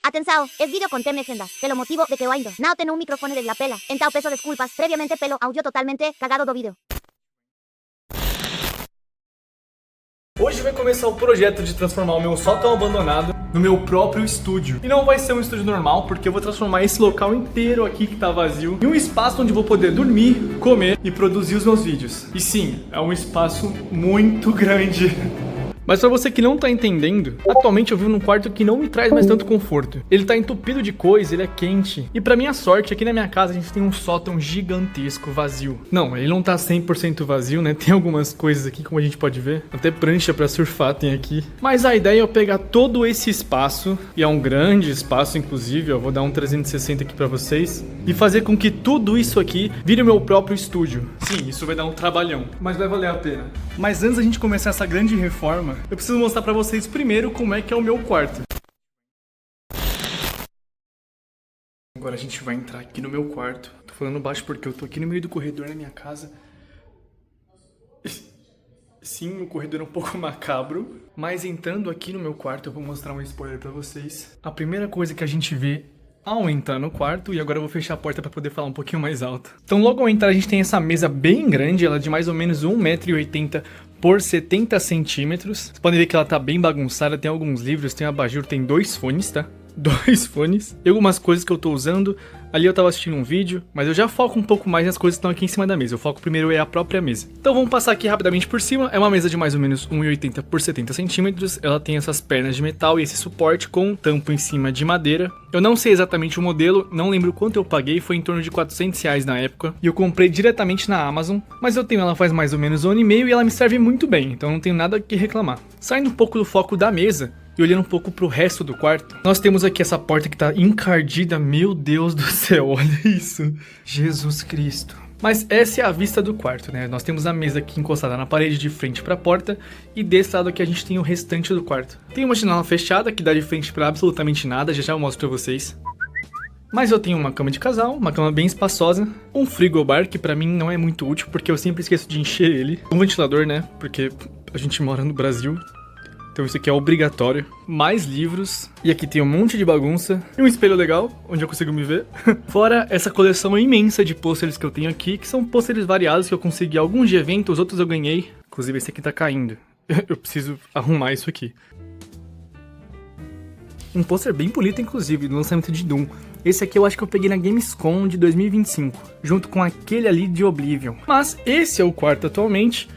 Atenção, esse vídeo contém legendas, pelo motivo de que eu ainda não tenho um microfone de lapela. Então peço desculpas previamente pelo áudio totalmente cagado do vídeo. Hoje vai começar o projeto de transformar o meu sótão abandonado no meu próprio estúdio. E não vai ser um estúdio normal, porque eu vou transformar esse local inteiro aqui que tá vazio em um espaço onde eu vou poder dormir, comer e produzir os meus vídeos. E sim, é um espaço muito grande. Mas pra você que não tá entendendo, atualmente eu vivo num quarto que não me traz mais tanto conforto. Ele tá entupido de coisa, ele é quente. E pra minha sorte, aqui na minha casa a gente tem um sótão gigantesco, vazio. Não, ele não tá 100% vazio, né? Tem algumas coisas aqui, como a gente pode ver. Até prancha pra surfar tem aqui. Mas a ideia é eu pegar todo esse espaço, e é um grande espaço inclusive, eu vou dar um 360 aqui pra vocês, e fazer com que tudo isso aqui vire o meu próprio estúdio. Sim, isso vai dar um trabalhão, mas vai valer a pena. Mas antes da gente começar essa grande reforma, eu preciso mostrar pra vocês primeiro como é que é o meu quarto. Agora a gente vai entrar aqui no meu quarto. Tô falando baixo porque eu tô aqui no meio do corredor na minha casa. Sim, o corredor é um pouco macabro. Mas entrando aqui no meu quarto, eu vou mostrar um spoiler pra vocês. A primeira coisa que a gente vê ao entrar no quarto, e agora eu vou fechar a porta pra poder falar um pouquinho mais alto. Então logo ao entrar a gente tem essa mesa bem grande, ela é de mais ou menos 1,80 m por 70 centímetros. Vocês podem ver que ela tá bem bagunçada, tem alguns livros, tem abajur, tem 2 fones, tá? 2 fones. E algumas coisas que eu tô usando. Ali eu tava assistindo um vídeo, mas eu já foco um pouco mais nas coisas que estão aqui em cima da mesa. Eu foco primeiro é a própria mesa. Então vamos passar aqui rapidamente por cima. É uma mesa de mais ou menos 1,80 por 70 centímetros. Ela tem essas pernas de metal e esse suporte com tampo em cima de madeira. Eu não sei exatamente o modelo, não lembro quanto eu paguei, foi em torno de R$400 na época. E eu comprei diretamente na Amazon, mas eu tenho ela faz mais ou menos 1 ano e meio e ela me serve muito bem, então não tenho nada que reclamar. Saindo um pouco do foco da mesa e olhando um pouco pro resto do quarto, nós temos aqui essa porta que tá encardida, meu Deus do céu, olha isso, Jesus Cristo. Mas essa é a vista do quarto, né? Nós temos a mesa aqui encostada na parede de frente para a porta e desse lado aqui a gente tem o restante do quarto. Tem uma janela fechada que dá de frente para absolutamente nada, já eu mostro para vocês. Mas eu tenho uma cama de casal, uma cama bem espaçosa, um frigobar que pra mim não é muito útil porque eu sempre esqueço de encher ele, um ventilador, né? Porque a gente mora no Brasil. Então isso aqui é obrigatório. Mais livros. E aqui tem um monte de bagunça. E um espelho legal, onde eu consigo me ver. Fora essa coleção imensa de pôsteres que eu tenho aqui, que são pôsteres variados que eu consegui alguns de evento, os outros eu ganhei. Inclusive esse aqui tá caindo. Eu preciso arrumar isso aqui. Um pôster bem bonito, inclusive, do lançamento de Doom. Esse aqui eu acho que eu peguei na Gamescom de 2025, junto com aquele ali de Oblivion. Mas esse é o quarto atualmente.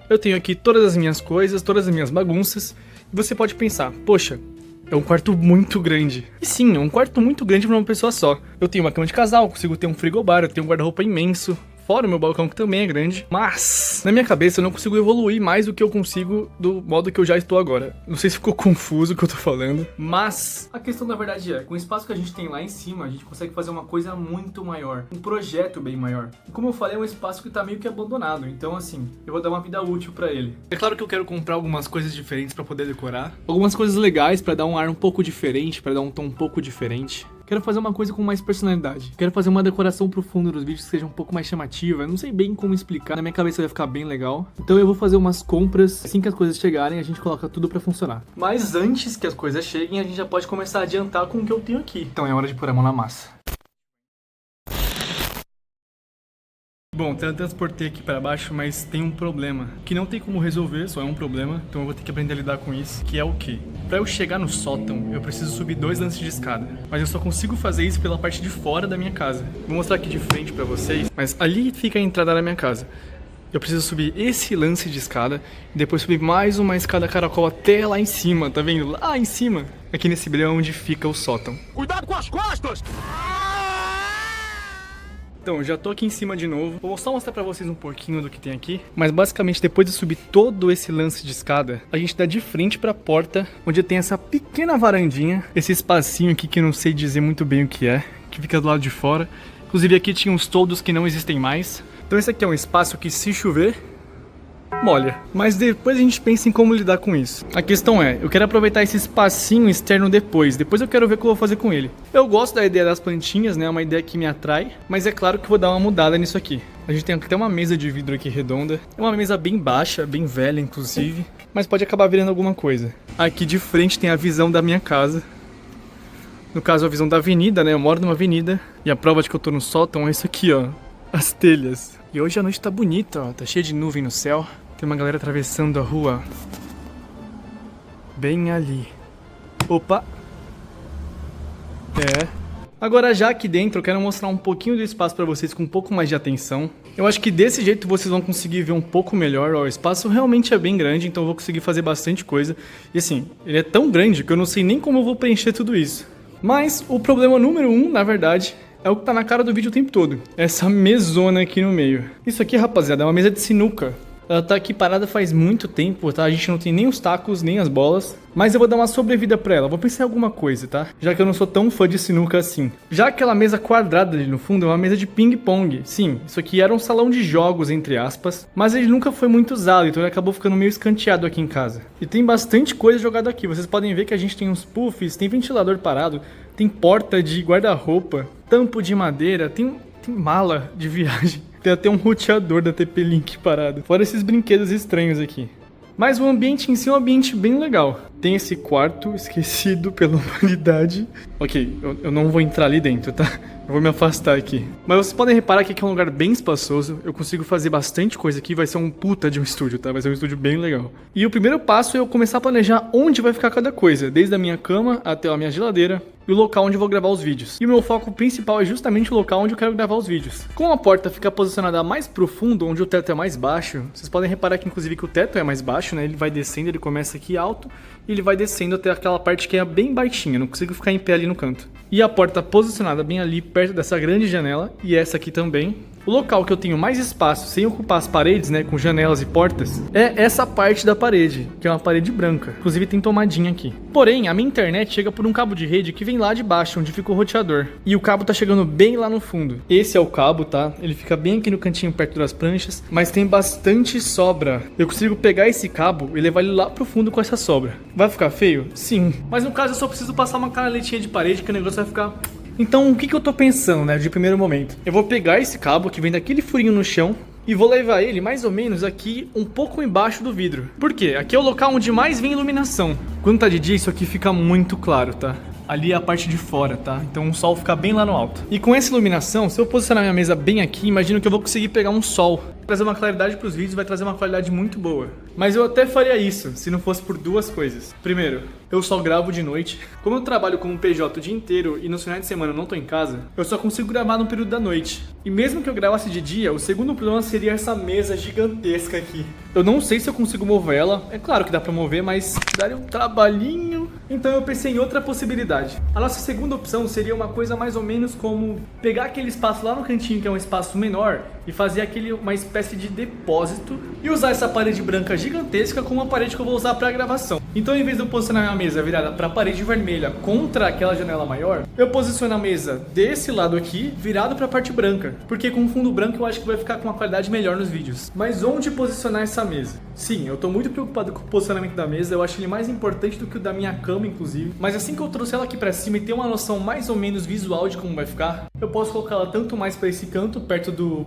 Eu tenho aqui todas as minhas coisas, todas as minhas bagunças. E você pode pensar, poxa, é um quarto muito grande. E sim, é um quarto muito grande para uma pessoa só. Eu tenho uma cama de casal, consigo ter um frigobar, eu tenho um guarda-roupa imenso. Fora o meu balcão que também é grande. Mas, na minha cabeça, eu não consigo evoluir mais do que eu consigo do modo que eu já estou agora. Não sei se ficou confuso o que eu tô falando. Mas, a questão da verdade é, com o espaço que a gente tem lá em cima, a gente consegue fazer uma coisa muito maior. Um projeto bem maior. E como eu falei, é um espaço que tá meio que abandonado. Então, assim, eu vou dar uma vida útil pra ele. É claro que eu quero comprar algumas coisas diferentes pra poder decorar. Algumas coisas legais pra dar um ar um pouco diferente, pra dar um tom um pouco diferente. Quero fazer uma coisa com mais personalidade. Quero fazer uma decoração pro fundo dos vídeos que seja um pouco mais chamativa. Eu não sei bem como explicar. Na minha cabeça vai ficar bem legal. Então eu vou fazer umas compras. Assim que as coisas chegarem, a gente coloca tudo pra funcionar. Mas antes que as coisas cheguem, a gente já pode começar a adiantar com o que eu tenho aqui. Então é hora de pôr a mão na massa. Bom, teletransportei aqui para baixo, mas tem um problema que não tem como resolver, só é um problema, então eu vou ter que aprender a lidar com isso, que é o quê? Para eu chegar no sótão, eu preciso subir 2 lances de escada, mas eu só consigo fazer isso pela parte de fora da minha casa. Vou mostrar aqui de frente para vocês, mas ali fica a entrada da minha casa. Eu preciso subir esse lance de escada e depois subir mais uma escada caracol até lá em cima, tá vendo? Lá em cima, aqui nesse brilhão onde fica o sótão. Cuidado com as costas! Então, já tô aqui em cima de novo. Vou só mostrar pra vocês um pouquinho do que tem aqui. Mas basicamente, depois de subir todo esse lance de escada, a gente dá de frente pra porta, onde tem essa pequena varandinha. Esse espacinho aqui que eu não sei dizer muito bem o que é, que fica do lado de fora. Inclusive aqui tinha uns toldos que não existem mais. Então esse aqui é um espaço que, se chover, molha. Mas depois a gente pensa em como lidar com isso. A questão é, eu quero aproveitar esse espacinho externo depois eu quero ver o que eu vou fazer com ele. Eu gosto da ideia das plantinhas, né, é uma ideia que me atrai, mas é claro que eu vou dar uma mudada nisso aqui. A gente tem até uma mesa de vidro aqui redonda, é uma mesa bem baixa, bem velha inclusive, mas pode acabar virando alguma coisa. Aqui de frente tem a visão da minha casa. No caso, a visão da avenida, né? Eu moro numa avenida. E a prova de que eu tô no sótão é isso aqui, ó. As telhas. E hoje a noite tá bonita, ó. Tá cheia de nuvem no céu. Tem uma galera atravessando a rua. Bem ali. Opa! Agora já aqui dentro eu quero mostrar um pouquinho do espaço pra vocês com um pouco mais de atenção. Eu acho que desse jeito vocês vão conseguir ver um pouco melhor, ó, o espaço realmente é bem grande, então eu vou conseguir fazer bastante coisa. E assim, ele é tão grande que eu não sei nem como eu vou preencher tudo isso. Mas o problema número 1, na verdade, é o que tá na cara do vídeo o tempo todo. Essa mesona aqui no meio. Isso aqui, rapaziada, é uma mesa de sinuca. Ela tá aqui parada faz muito tempo, tá? A gente não tem nem os tacos, nem as bolas. Mas eu vou dar uma sobrevida pra ela. Vou pensar em alguma coisa, tá? Já que eu não sou tão fã de sinuca assim. Já aquela mesa quadrada ali no fundo é uma mesa de ping-pong. Sim, isso aqui era um salão de jogos, entre aspas. Mas ele nunca foi muito usado, então ele acabou ficando meio escanteado aqui em casa. E tem bastante coisa jogada aqui. Vocês podem ver que a gente tem uns puffs, tem ventilador parado, tem porta de guarda-roupa, tampo de madeira, tem mala de viagem. Tem até um roteador da TP-Link parado. Fora esses brinquedos estranhos aqui. Mas o ambiente em si é um ambiente bem legal. Tem esse quarto esquecido pela humanidade. Ok, eu não vou entrar ali dentro, tá? Eu vou me afastar aqui. Mas vocês podem reparar que aqui é um lugar bem espaçoso. Eu consigo fazer bastante coisa aqui. Vai ser um puta de um estúdio, tá? Vai ser um estúdio bem legal. E o primeiro passo é eu começar a planejar onde vai ficar cada coisa. Desde a minha cama até a minha geladeira. E o local onde eu vou gravar os vídeos. E o meu foco principal é justamente o local onde eu quero gravar os vídeos. Como a porta fica posicionada mais profundo, onde o teto é mais baixo, vocês podem reparar que inclusive que o teto é mais baixo, né? Ele vai descendo, ele começa aqui alto e ele vai descendo até aquela parte que é bem baixinha, não consigo ficar em pé ali no canto. E a porta posicionada bem ali perto dessa grande janela e essa aqui também. O local que eu tenho mais espaço sem ocupar as paredes, né, com janelas e portas, é essa parte da parede, que é uma parede branca. Inclusive tem tomadinha aqui. Porém, a minha internet chega por um cabo de rede que vem lá de baixo, onde fica o roteador. E o cabo tá chegando bem lá no fundo. Esse é o cabo, tá? Ele fica bem aqui no cantinho perto das pranchas, mas tem bastante sobra. Eu consigo pegar esse cabo e levar ele lá pro fundo com essa sobra. Vai ficar feio? Sim. Mas no caso eu só preciso passar uma canaletinha de parede que o negócio vai ficar... Então, o que eu tô pensando, né, de primeiro momento? Eu vou pegar esse cabo que vem daquele furinho no chão e vou levar ele mais ou menos aqui, um pouco embaixo do vidro. Por quê? Aqui é o local onde mais vem iluminação. Quando tá de dia, isso aqui fica muito claro, tá? Ali é a parte de fora, tá? Então o sol fica bem lá no alto. E com essa iluminação, se eu posicionar minha mesa bem aqui, imagino que eu vou conseguir pegar um sol. Trazer uma claridade pros vídeos, vai trazer uma qualidade muito boa. Mas eu até faria isso, se não fosse por duas coisas. Primeiro, eu só gravo de noite. Como eu trabalho como PJ o dia inteiro e nos finais de semana eu não tô em casa, eu só consigo gravar no período da noite. E mesmo que eu gravasse de dia, o segundo problema seria essa mesa gigantesca aqui. Eu não sei se eu consigo mover ela. É claro que dá pra mover, mas daria um trabalhinho. Então eu pensei em outra possibilidade. A nossa segunda opção seria uma coisa mais ou menos como pegar aquele espaço lá no cantinho, que é um espaço menor, e fazer uma espécie de depósito e usar essa parede branca gigantesca como uma parede que eu vou usar para gravação. Então, em vez de eu posicionar minha mesa virada para a parede vermelha contra aquela janela maior, eu posiciono a mesa desse lado aqui virado para a parte branca, porque com fundo branco eu acho que vai ficar com uma qualidade melhor nos vídeos. Mas onde posicionar essa mesa? Sim, eu tô muito preocupado com o posicionamento da mesa, eu acho ele mais importante do que o da minha cama, inclusive. Mas assim que eu trouxe ela aqui para cima e ter uma noção mais ou menos visual de como vai ficar, eu posso colocar ela tanto mais para esse canto, perto do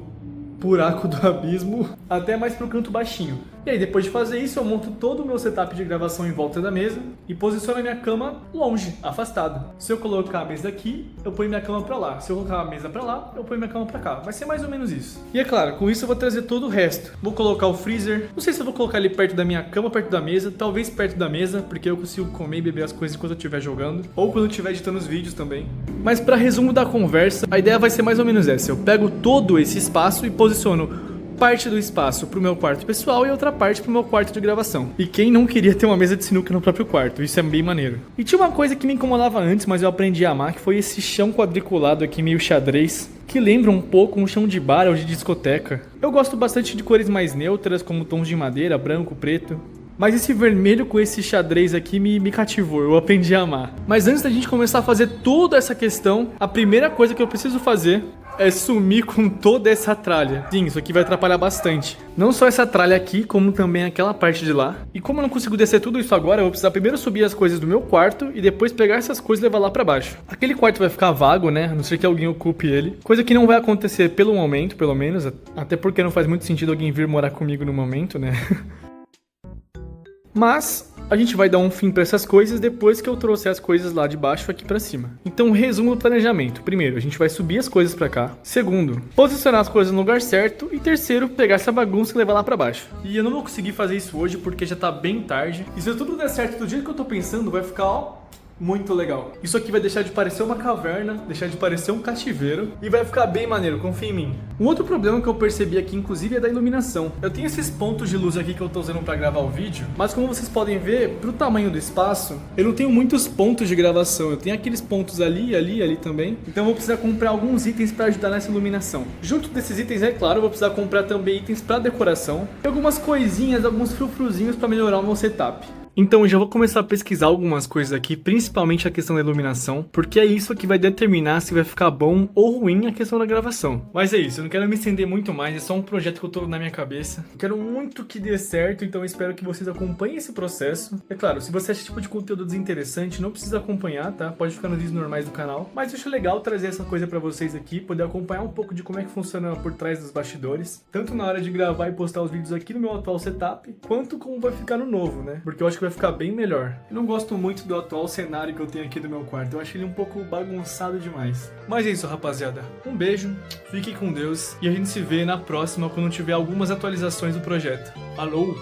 buraco do abismo, até mais pro canto baixinho. E aí, depois de fazer isso, eu monto todo o meu setup de gravação em volta da mesa e posiciono a minha cama longe, afastada. Se eu colocar a mesa aqui, eu ponho minha cama pra lá. Se eu colocar a mesa pra lá, eu ponho minha cama pra cá. Vai ser mais ou menos isso. E é claro, com isso eu vou trazer todo o resto. Vou colocar o freezer. Não sei se eu vou colocar ele perto da minha cama, perto da mesa. Talvez perto da mesa, porque eu consigo comer e beber as coisas enquanto eu estiver jogando. Ou quando eu estiver editando os vídeos também. Mas pra resumo da conversa, a ideia vai ser mais ou menos essa. Eu pego todo esse espaço e posiciono parte do espaço pro meu quarto pessoal e outra parte pro meu quarto de gravação. E quem não queria ter uma mesa de sinuca no próprio quarto? Isso é bem maneiro. E tinha uma coisa que me incomodava antes, mas eu aprendi a amar, que foi esse chão quadriculado aqui meio xadrez, que lembra um pouco um chão de bar ou de discoteca. Eu gosto bastante de cores mais neutras, como tons de madeira, branco, preto. Mas esse vermelho com esse xadrez aqui me cativou, eu aprendi a amar. Mas antes da gente começar a fazer toda essa questão, a primeira coisa que eu preciso fazer é sumir com toda essa tralha. Sim, isso aqui vai atrapalhar bastante. Não só essa tralha aqui, como também aquela parte de lá. E como eu não consigo descer tudo isso agora, eu vou precisar primeiro subir as coisas do meu quarto e depois pegar essas coisas e levar lá pra baixo. Aquele quarto vai ficar vago, né? A não ser que alguém ocupe ele. Coisa que não vai acontecer pelo momento, pelo menos. Até porque não faz muito sentido alguém vir morar comigo no momento, né? Mas a gente vai dar um fim para essas coisas depois que eu trouxer as coisas lá de baixo aqui para cima. Então, resumo do planejamento. Primeiro, a gente vai subir as coisas para cá. Segundo, posicionar as coisas no lugar certo. E terceiro, pegar essa bagunça e levar lá para baixo. E eu não vou conseguir fazer isso hoje porque já tá bem tarde. E se tudo der certo do jeito que eu tô pensando, vai ficar, ó, muito legal. Isso aqui vai deixar de parecer uma caverna, deixar de parecer um cativeiro e vai ficar bem maneiro, confia em mim. Um outro problema que eu percebi aqui, inclusive, é da iluminação. Eu tenho esses pontos de luz aqui que eu tô usando pra gravar o vídeo, mas como vocês podem ver, pro tamanho do espaço, eu não tenho muitos pontos de gravação. Eu tenho aqueles pontos ali, ali, ali também. Então eu vou precisar comprar alguns itens pra ajudar nessa iluminação. Junto desses itens, é claro, eu vou precisar comprar também itens pra decoração e algumas coisinhas, alguns frufruzinhos pra melhorar o meu setup. Então eu já vou começar a pesquisar algumas coisas aqui, principalmente a questão da iluminação, porque é isso que vai determinar se vai ficar bom ou ruim a questão da gravação. Mas é isso, eu não quero me estender muito mais, é só um projeto que eu tô na minha cabeça. Eu quero muito que dê certo, então eu espero que vocês acompanhem esse processo. É claro, se você acha esse tipo de conteúdo desinteressante, não precisa acompanhar, tá? Pode ficar nos vídeos normais do canal. Mas eu acho legal trazer essa coisa pra vocês aqui, poder acompanhar um pouco de como é que funciona por trás dos bastidores, tanto na hora de gravar e postar os vídeos aqui no meu atual setup, quanto como vai ficar no novo, né? Porque eu acho que vai ficar bem melhor. Eu não gosto muito do atual cenário que eu tenho aqui do meu quarto. Eu acho ele um pouco bagunçado demais. Mas é isso, rapaziada. Um beijo, fique com Deus e a gente se vê na próxima quando tiver algumas atualizações do projeto. Falou!